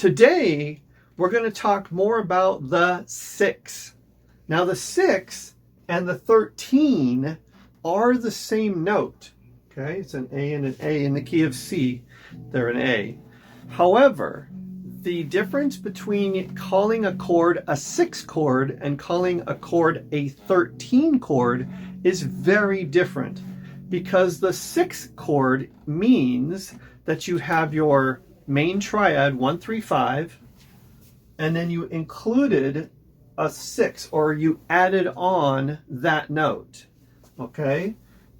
Today, we're going to talk more about the 6. Now, the 6 and the 13 are the same note. Okay, it's an A and an A in the key of C. They're an A. However, the difference between calling a chord a 6 chord and calling a chord a 13 chord is very different, because the 6 chord means that you have your main triad 1, 3, 5, and then you included a 6, or you added on that note. Okay,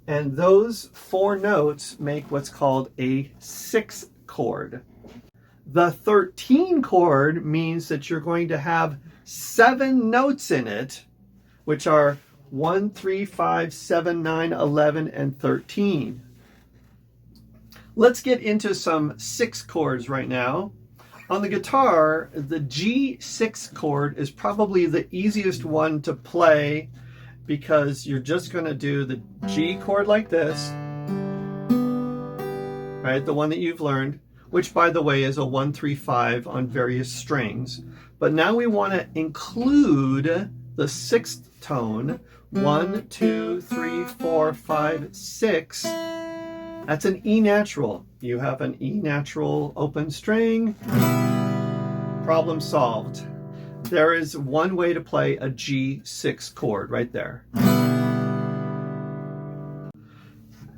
and those 4 notes make what's called a 6 chord. The 13 chord means that you're going to have 7 notes in it, which are 1, 3, 5, 7, 9, 11, and 13. Let's get into some 6 chords right now. On the guitar, the G6 chord is probably the easiest one to play, because you're just going to do the G chord like this, right? The one that you've learned, which by the way is a 1, 3, 5 on various strings. But now we want to include the 6th tone, 1, 2, 3, 4, 5, 6. That's an E natural. You have an E natural open string. Problem solved. There is one way to play a G6 chord right there.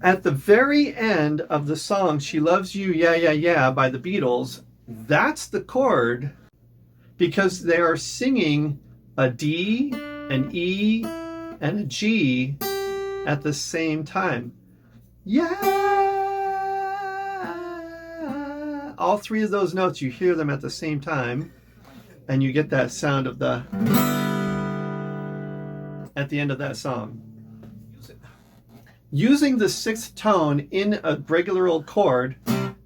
At the very end of the song, She Loves You, Yeah, Yeah, Yeah by the Beatles, that's the chord, because they are singing a D, an E, and a G at the same time. Yeah! All 3 of those notes, you hear them at the same time, and you get that sound of the at the end of that song. Using the 6th tone in a regular old chord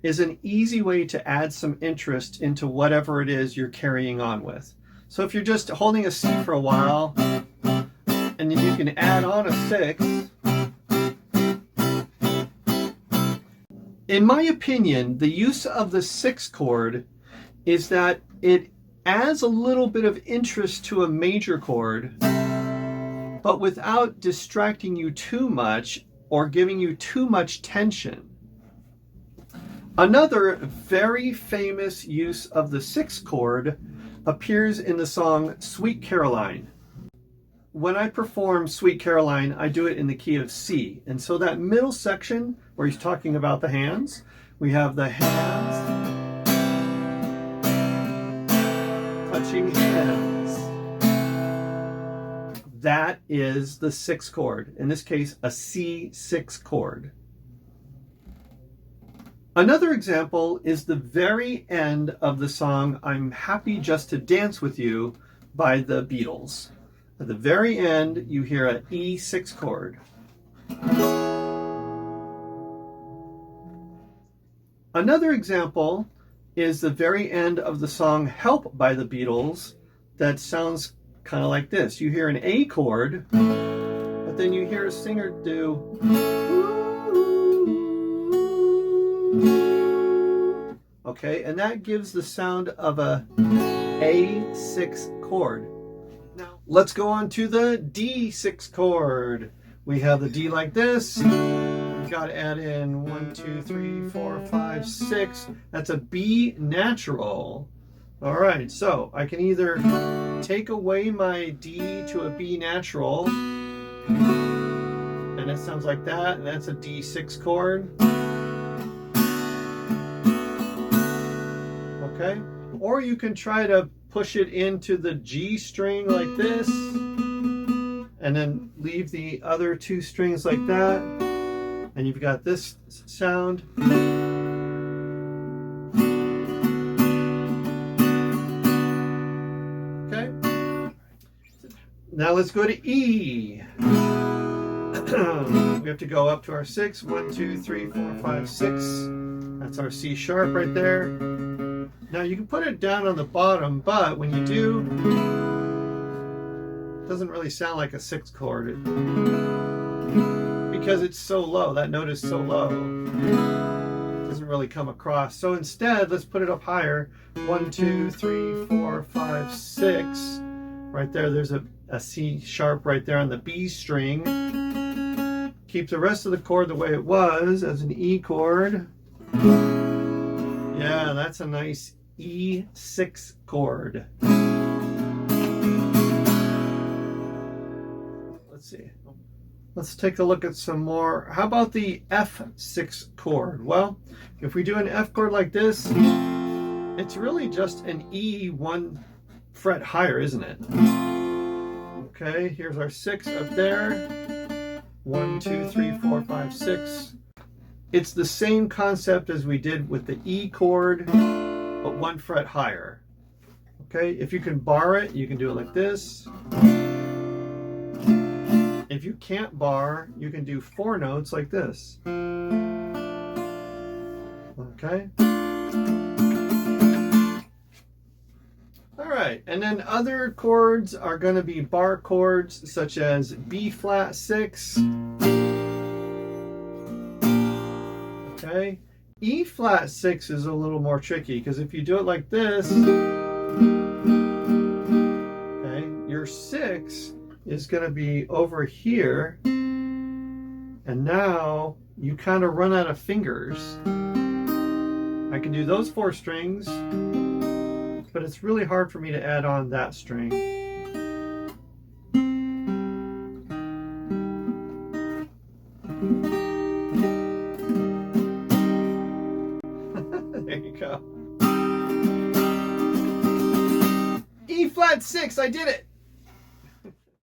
is an easy way to add some interest into whatever it is you're carrying on with. So if you're just holding a C for a while, and then you can add on a 6. In my opinion, the use of the 6 chord is that it adds a little bit of interest to a major chord, but without distracting you too much or giving you too much tension. Another very famous use of the 6 chord appears in the song Sweet Caroline. When I perform Sweet Caroline, I do it in the key of C. And so that middle section where he's talking about the hands, we have the hands, touching hands. That is the 6 chord. In this case, a C6 chord. Another example is the very end of the song I'm Happy Just to Dance With You by the Beatles. At the very end, you hear an E6 chord. Another example is the very end of the song Help by the Beatles that sounds kind of like this. You hear an A chord, but then you hear a singer do. Okay, and that gives the sound of a A6 chord. Now, let's go on to the D6 chord. We have the D like this. We've got to add in 1, 2, 3, 4, 5, 6. That's a B natural. All right, so I can either take away my D to a B natural, and it sounds like that, and that's a D6 chord. Okay, or you can try to push it into the G string like this, and then leave the other 2 strings like that, and you've got this sound. Okay, now let's go to E. We have to go up to our 6. 1, 2, 3, 4, 5, 6. That's our C sharp right there. Now you can put it down on the bottom, but when you do, it doesn't really sound like a 6 chord because it's so low. That note is so low. It doesn't really come across. So instead, let's put it up higher. 1, 2, 3, 4, 5, 6. Right there, there's a C sharp right there on the B string. Keep the rest of the chord the way it was as an E chord. Yeah, that's a nice E6 chord. Let's see. Let's take a look at some more. How about the F6 chord? Well, if we do an F chord like this, it's really just an E 1 fret higher, isn't it? Okay, here's our 6 up there. 1, 2, 3, 4, 5, 6. It's the same concept as we did with the E chord, but 1 fret higher. Okay, if you can bar it, you can do it like this. If you can't bar, you can do 4 notes like this. Okay. All right, and then other chords are going to be bar chords such as B flat 6. Okay. E flat 6 is a little more tricky because if you do it like this, okay, your 6 is going to be over here, and now you kind of run out of fingers. I can do those 4 strings, but it's really hard for me to add on that string. There you go. E flat 6, I did it!